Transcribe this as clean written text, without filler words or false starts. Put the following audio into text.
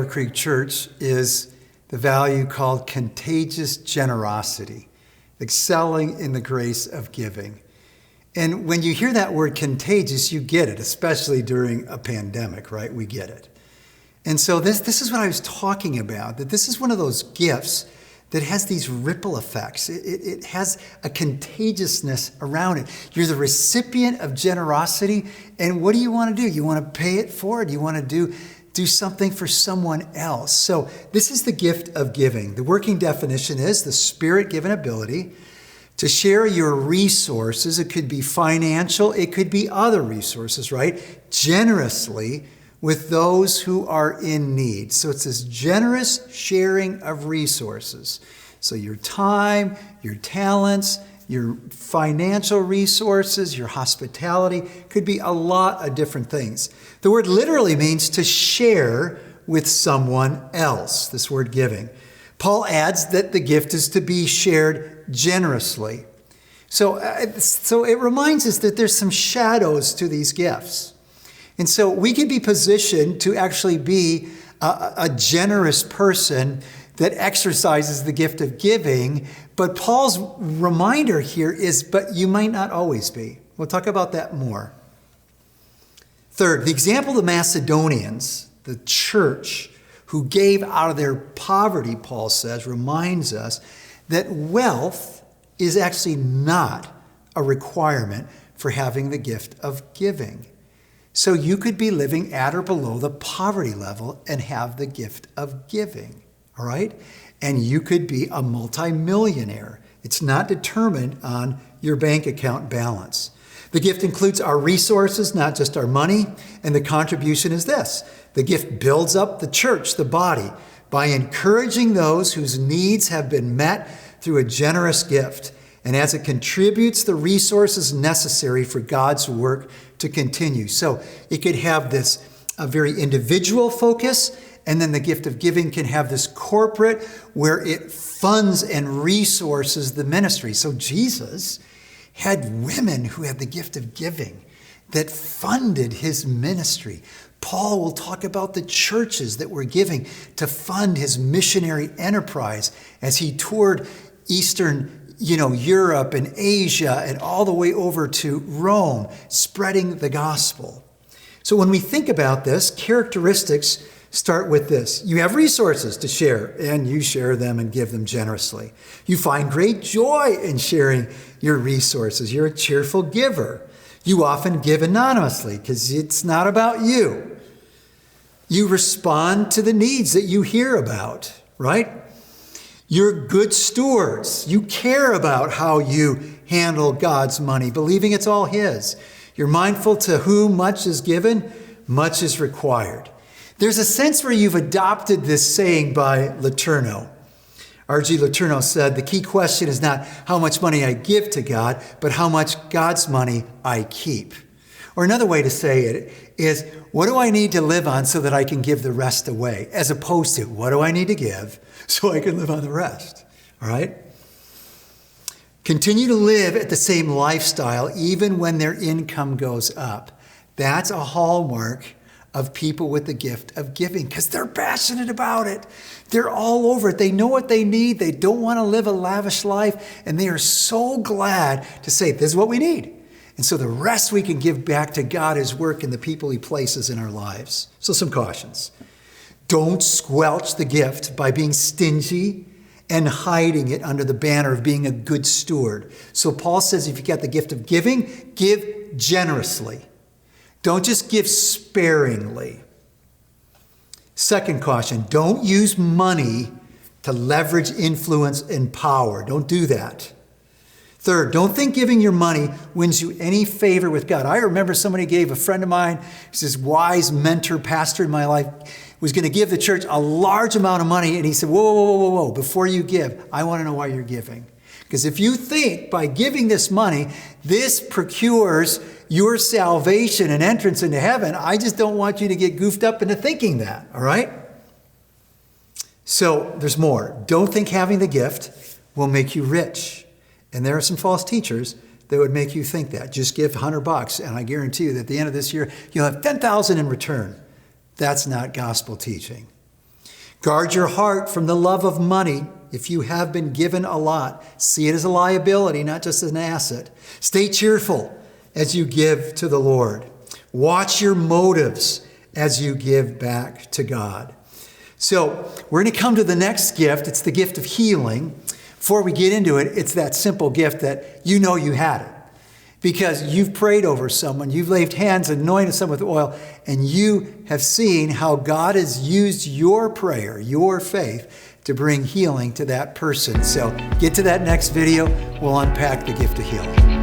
Willow Creek Church is the value called contagious generosity, excelling in the grace of giving. And when you hear that word contagious, you get it, especially during a pandemic, right? We get it. And so this is what I was talking about, that this is one of those gifts that has these ripple effects. It has a contagiousness around it. You're the recipient of generosity, and what do you want to do? You want to pay it forward. You want to do something for someone else. So this is the gift of giving. The working definition is the Spirit-given ability to share your resources. It could be financial, it could be other resources, right? Generously with those who are in need. So it's this generous sharing of resources. So your time, your talents, your financial resources, your hospitality, could be a lot of different things. The word literally means to share with someone else, this word giving. Paul adds that the gift is to be shared generously. So it reminds us that there's some shadows to these gifts. And so we can be positioned to actually be a generous person that exercises the gift of giving. But Paul's reminder here is, but you might not always be. We'll talk about that more. Third, the example of the Macedonians, the church who gave out of their poverty, Paul says, reminds us that wealth is actually not a requirement for having the gift of giving. So you could be living at or below the poverty level and have the gift of giving, all right? And you could be a multimillionaire. It's not determined on your bank account balance. The gift includes our resources, not just our money, and the contribution is this. The gift builds up the church, the body, by encouraging those whose needs have been met through a generous gift, and as it contributes the resources necessary for God's work to continue. So it could have this a very individual focus, and then the gift of giving can have this corporate where it funds and resources the ministry. So Jesus had women who had the gift of giving that funded his ministry. Paul will talk about the churches that were giving to fund his missionary enterprise as he toured Eastern Europe and Asia and all the way over to Rome, spreading the gospel. So when we think about this, characteristics start with this. You have resources to share, and you share them and give them generously. You find great joy in sharing your resources. You're a cheerful giver. You often give anonymously because it's not about you. You respond to the needs that you hear about, right? You're good stewards. You care about how you handle God's money, believing it's all his. You're mindful to whom much is given, much is required. There's a sense where you've adopted this saying by Letourneau. R.G. Letourneau said, the key question is not how much money I give to God, but how much God's money I keep. Or another way to say it is, what do I need to live on so that I can give the rest away? As opposed to, what do I need to give so I can live on the rest? All right? Continue to live at the same lifestyle even when their income goes up. That's a hallmark of people with the gift of giving because they're passionate about it. They're all over it. They know what they need. They don't want to live a lavish life. And they are so glad to say, this is what we need. And so the rest we can give back to God, his work, and the people he places in our lives. So some cautions. Don't squelch the gift by being stingy and hiding it under the banner of being a good steward. So Paul says if you got the gift of giving, give generously. Don't just give sparingly. Second caution, don't use money to leverage influence and power. Don't do that. Third, don't think giving your money wins you any favor with God. I remember somebody gave a friend of mine, he's this wise mentor, pastor in my life, was going to give the church a large amount of money. And he said, whoa, before you give, I want to know why you're giving. Because if you think by giving this money, this procures your salvation and entrance into heaven, I just don't want you to get goofed up into thinking that, all right? So there's more. Don't think having the gift will make you rich. And there are some false teachers that would make you think that. Just give $100 and I guarantee you that at the end of this year, you'll have $10,000 in return. That's not gospel teaching. Guard your heart from the love of money. If you have been given a lot, see it as a liability, not just as an asset. Stay cheerful as you give to the Lord. Watch your motives as you give back to God. So we're going to come to the next gift. It's the gift of healing. Before we get into it, it's that simple gift that you know you had it. Because you've prayed over someone, you've laid hands, anointed someone with oil, and you have seen how God has used your prayer, your faith, to bring healing to that person. So get to that next video. We'll unpack the gift of healing.